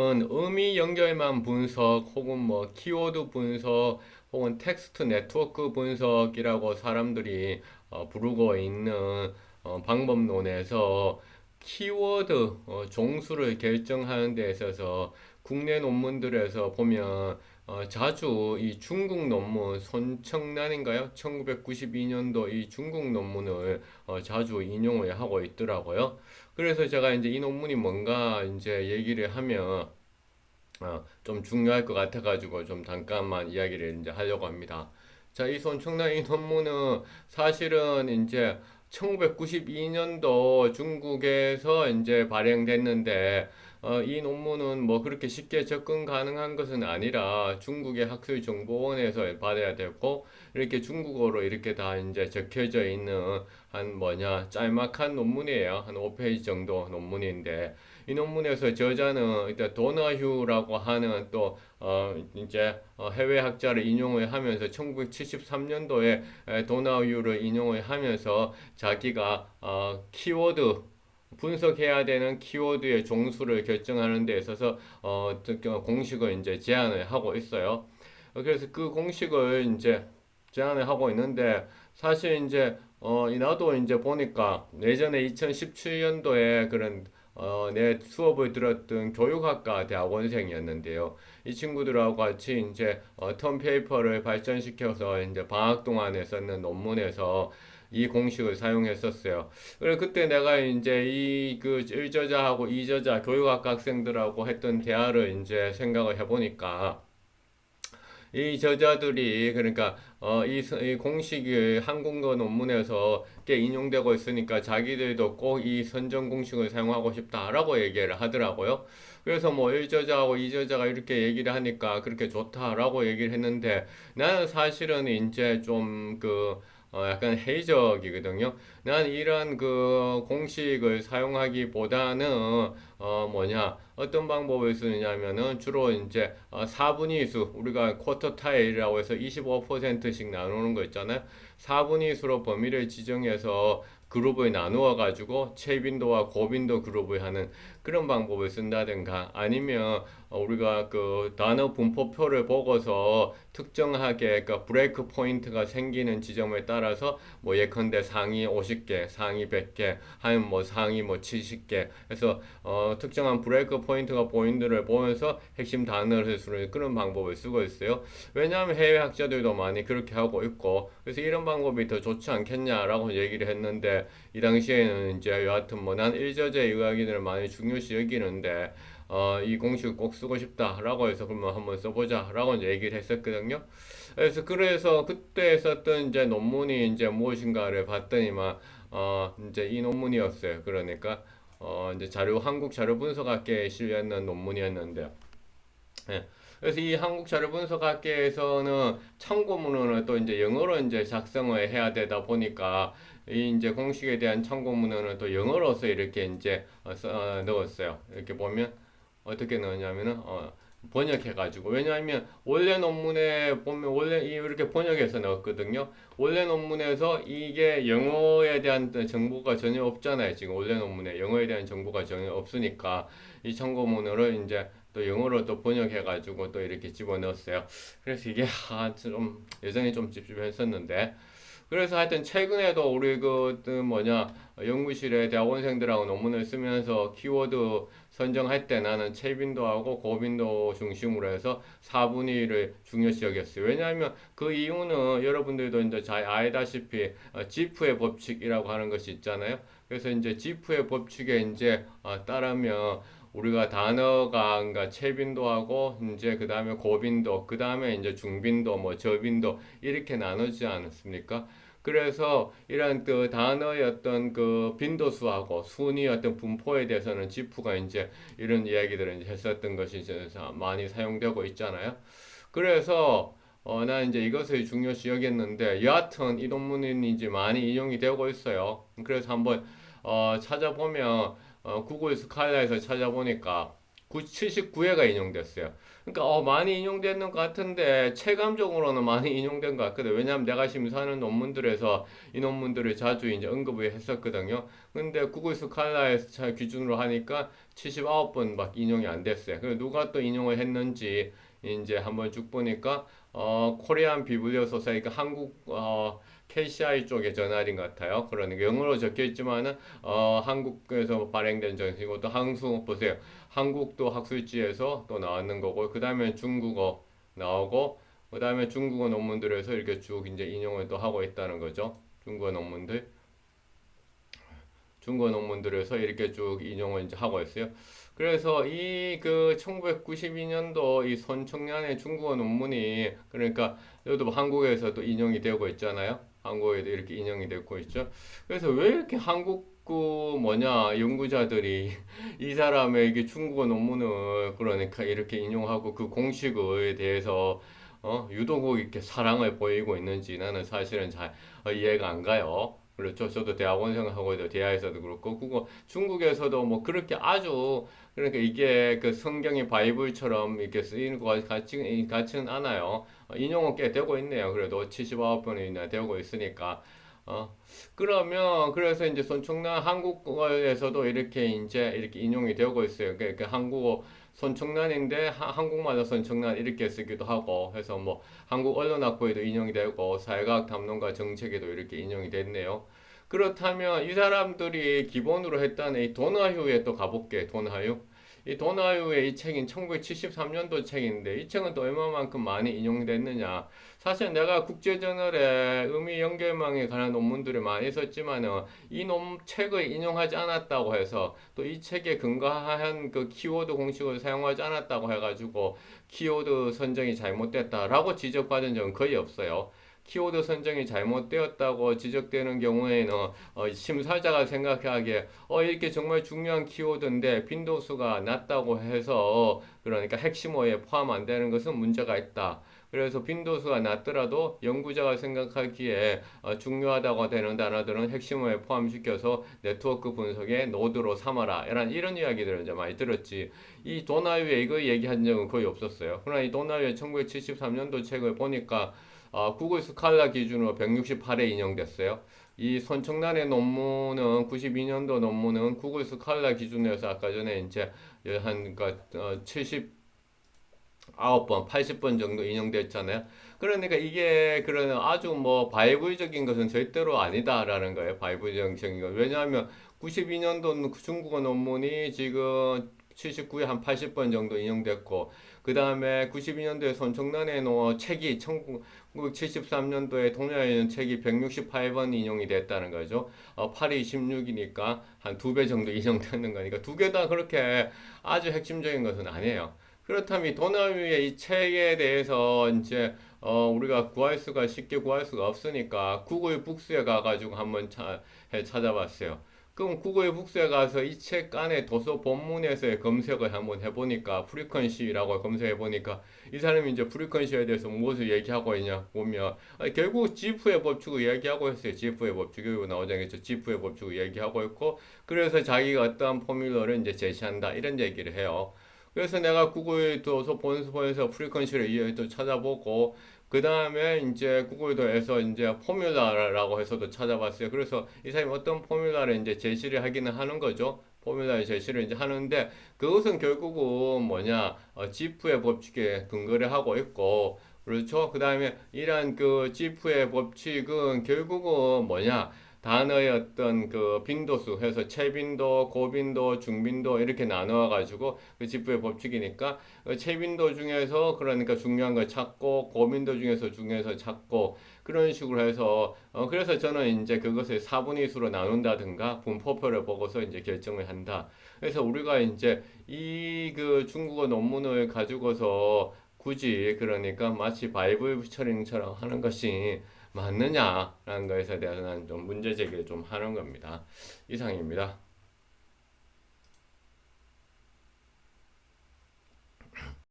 의미 연결만 분석 혹은 뭐 키워드 분석 혹은 텍스트 네트워크 분석이라고 사람들이 부르고 있는 방법론에서 키워드 종수를 결정하는 데 있어서 국내 논문들에서 보면 자주 이 중국 논문 손청란인가요? 1992년도 이 중국 논문을 자주 인용을 하고 있더라고요. 그래서 제가 이제 이 논문이 뭔가 이제 얘기를 하면 좀 중요할 것 같아가지고 좀 잠깐만 이야기를 이제 하려고 합니다. 자, 이 손청란 이 논문은 사실은 이제 1992년도 중국에서 이제 발행됐는데 이 논문은 뭐 그렇게 쉽게 접근 가능한 것은 아니라 중국의 학술정보원에서 받아야 되고 이렇게 중국어로 이렇게 다 이제 적혀져 있는 한 뭐냐 짤막한 논문이에요. 한 5페이지 정도 논문인데 이 논문에서 저자는 일단 도나휴라고 하는 또 이제 해외 학자를 인용을 하면서 1973년도에 도나휴를 인용을 하면서 자기가 키워드 분석해야 되는 키워드의 종수를 결정하는 데 있어서 공식을 이제 제안을 하고 있어요. 그래서 그 공식을 이제 제안을 하고 있는데 사실 이제 나도 이제 보니까 예전에 2017년도에 그런 내 수업을 들었던 교육학과 대학원생이었는데요. 이 친구들하고 같이 이제 텀페이퍼를 발전시켜서 이제 방학 동안에 썼는 논문에서 이 공식을 사용했었어요. 그래 그때 내가 이제 이 그 1저자하고 2저자 교육학과 학생들하고 했던 대화를 이제 생각을 해보니까 이 저자들이 그러니까 이 공식이 한국어 논문에서 꽤 인용되고 있으니까 자기들도 꼭 이 선정 공식을 사용하고 싶다라고 얘기를 하더라고요. 그래서 뭐 1저자하고 2저자가 이렇게 얘기를 하니까 그렇게 좋다라고 얘기를 했는데 나는 사실은 이제 좀그 약간 회의적이거든요. 난 이런 그 공식을 사용하기보다는 뭐냐 어떤 방법을 쓰느냐면은 주로 이제 4분위 수 우리가 쿼터 타일이라고 해서 25%씩 나누는 거 있잖아요. 4분위 수로 범위를 지정해서 그룹을 나누어 가지고 최빈도와 고빈도 그룹을 하는 그런 방법을 쓴다든가 아니면 우리가 그 단어 분포표를 보고서 특정하게 그러니까 브레이크 포인트가 생기는 지점에 따라서 뭐 예컨대 상위 50개, 상위 100개, 하면 뭐 상위 뭐 70개 해서 특정한 브레이크 포인트가 보인들을 보면서 핵심 단어를 쓰는 그런 방법을 쓰고 있어요. 왜냐하면 해외 학자들도 많이 그렇게 하고 있고 그래서 이런 방법이 더 좋지 않겠냐라고 얘기를 했는데 이 당시에는 이제 여하튼 뭐 난 일저제 의학인을 많이 중요시 여기는데 이 공식을 꼭 쓰고 싶다라고 해서 그러면 한번 써보자라고 얘기를 했었거든요. 그래서 그때 썼던 이제 논문이 이제 무엇인가를 봤더니만 이제 이 논문이었어요. 그러니까 이제 한국 자료 분석학계에 실렸는 논문이었는데 예. 그래서 이 한국 자료 분석학계에서는 참고문헌을 또 이제 영어로 이제 작성을 해야 되다 보니까 이 이제 공식에 대한 참고문헌을 또 영어로서 이렇게 이제 넣었어요. 이렇게 보면 어떻게 넣었냐면은 번역해가지고 왜냐하면 원래 논문에 보면 원래 이렇게 번역해서 넣었거든요. 원래 논문에서 이게 영어에 대한 정보가 전혀 없잖아요. 지금 원래 논문에 영어에 대한 정보가 전혀 없으니까 이 참고문헌을 이제 또 영어로 또 번역해가지고 또 이렇게 집어넣었어요. 그래서 이게 좀 예전에 좀 찝찝했었는데 그래서 하여튼 최근에도 우리 그 뭐냐 연구실에 대학원생들하고 논문을 쓰면서 키워드 선정할 때 나는 최빈도하고 고빈도 중심으로 해서 4분의 1을 중요시 여겼어요. 왜냐하면 그 이유는 여러분들도 이제 잘 알다시피 지프의 법칙이라고 하는 것이 있잖아요. 그래서 이제 지프의 법칙에 이제 따르면 우리가 단어가 그러니까 최빈도하고 이제 그 다음에 고빈도 그 다음에 이제 중빈도 뭐 저빈도 이렇게 나누지 않았습니까? 그래서 이런 그 단어의 어떤 그 빈도수하고 순위 어떤 분포에 대해서는 지프가 이제 이런 이야기들을 이제 했었던 것이 이제 많이 사용되고 있잖아요. 그래서 난 이제 이것을 중요시 여겼는데 여하튼 이 논문이 이제 많이 인용이 되고 있어요. 그래서 한번 찾아보면 구글 스칼라에서 찾아보니까 79회가 인용됐어요. 그러니까 많이 인용되는 것 같은데 체감적으로는 많이 인용된 것 같거든. 왜냐하면 내가 심사하는 논문들에서 이 논문들을 자주 이제 언급을 했었거든요. 근데 구글 스칼라에서 기준으로 하니까 79번 막 인용이 안 됐어요. 그래서 누가 또 인용을 했는지 이제 한번 쭉 보니까 코리안 비블리오 소사이가 한국 KCI 쪽의 저널인 것 같아요. 그러니까 영어로 적혀 있지만은 한국에서 발행된 정식이고 또 항수 보세요. 한국도 학술지에서 또 나왔는 거고 그 다음에 중국어 나오고 그 다음에 중국어 논문들에서 이렇게 쭉 이제 인용을 또 하고 있다는 거죠. 중국어 논문들에서 이렇게 쭉 인용을 이제 하고 있어요. 그래서 이 그 1992년도 이 손청량의 중국어 논문이 그러니까 여기도 한국에서도 인용이 되고 있잖아요. 한국에도 이렇게 인용이 되고 있죠. 그래서 왜 이렇게 한국 그 뭐냐 연구자들이 이 사람의 중국어 논문을 그러니까 이렇게 인용하고 그 공식에 대해서 유독 이렇게 사랑을 보이고 있는지 나는 사실은 잘 이해가 안 가요. 그렇죠. 저도 대학원생 하고 있도 대하에서도 그렇고 그거 중국에서도 뭐 그렇게 아주 그러니까 이게 그 성경의 바이블처럼 이렇게 쓰이는 것 같지는 않아요. 인용은 꽤 되고 있네요. 그래도 79번이나 되고 있으니까. 그러면 그래서 이제 손청란 한국어에서도 이렇게 이제 이렇게 인용이 되고 있어요. 그러니까 한국어 손청란인데 한국말로 손청란 이렇게 쓰기도 하고 해서 뭐 한국 언론학부에도 인용이 되고 사회과학 탐론가 정책에도 이렇게 인용이 됐네요. 그렇다면 이 사람들이 기본으로 했다는 이 도나휴에 또 가볼게. 도나휴. 이 도나휴의 이 책인 1973년도 책인데 이 책은 또 얼마만큼 많이 인용됐느냐. 사실 내가 국제저널에 의미 연결망에 관한 논문들을 많이 썼지만은 이 책을 인용하지 않았다고 해서 또 이 책에 근거한 그 키워드 공식을 사용하지 않았다고 해가지고 키워드 선정이 잘못됐다라고 지적받은 적은 거의 없어요. 키워드 선정이 잘못되었다고 지적되는 경우에는 심사자가 생각하기에 이렇게 정말 중요한 키워드인데 빈도수가 낮다고 해서 그러니까 핵심어에 포함 안 되는 것은 문제가 있다. 그래서 빈도수가 낮더라도 연구자가 생각하기에 중요하다고 되는 단어들은 핵심어에 포함시켜서 네트워크 분석의 노드로 삼아라. 이런 이야기들을 이제 많이 들었지. 이 도나유에 이거 얘기한 적은 거의 없었어요. 그러나 이 도나유의 1973년도 책을 보니까 구글 스칼라 기준으로 168회 인용됐어요. 이 손청란의 논문은 92년도 논문은 구글 스칼라 기준에서 아까 전에 이제 한 그러니까 79번, 80번 정도 인용됐잖아요. 그러니까 이게 그런 아주 뭐 바이블적인 것은 절대로 아니다라는 거예요. 바이블적인 것. 왜냐하면 92년도 중국어 논문이 지금 79에 한 80번 정도 인용됐고 그 다음에 92년도에 손청란의 책이 1973년도에 동료에 책이 168번 인용이 됐다는 거죠. 8이 16이니까 한 두 배 정도 인용되는 거니까 두 개 다 그렇게 아주 핵심적인 것은 아니에요. 그렇다면 이 도나뮤의 이 책에 대해서 이제 우리가 쉽게 구할 수가 없으니까 구글 북스에 가가지고 한번 찾아봤어요. 그럼 구글 북스에 가서 이 책 안에 도서 본문에서의 검색을 한번 해보니까 프리퀀시라고 검색해보니까 이 사람이 이제 프리퀀시에 대해서 무엇을 얘기하고 있냐 보면 결국 지프의 법칙을 얘기하고 있어요. 지프의 법칙이 나오자겠죠. 지프의 법칙을 얘기하고 있고 그래서 자기가 어떠한 포뮬러를 이제 제시한다 이런 얘기를 해요. 그래서 내가 구글 도서 본에서 프리퀀시를 또 찾아보고 그 다음에 이제 구글도에서 이제 포뮬라라고 해서도 찾아봤어요. 그래서 이 사람이 어떤 포뮬라를 이제 제시를 하기는 하는 거죠. 포뮬라의 제시를 이제 하는데 그것은 결국은 뭐냐 지프의 법칙에 근거를 하고 있고 그렇죠. 그 다음에 이러한 그 지프의 법칙은 결국은 뭐냐 단어의 어떤 그 빈도수 해서 최빈도, 고빈도, 중빈도 이렇게 나누어 가지고 그 지프의 법칙이니까 최빈도 중에서 그러니까 중요한 걸 찾고 고빈도 중에서 찾고 그런 식으로 해서 그래서 저는 이제 그것을 4분의 2수로 나눈다든가 분포표를 보고서 이제 결정을 한다. 그래서 우리가 이제 이 그 중국어 논문을 가지고서 굳이 그러니까 마치 바이블 처링처럼 하는 것이 맞느냐라는 것에 대해서는 좀 문제 제기를 좀 하는 겁니다. 이상입니다.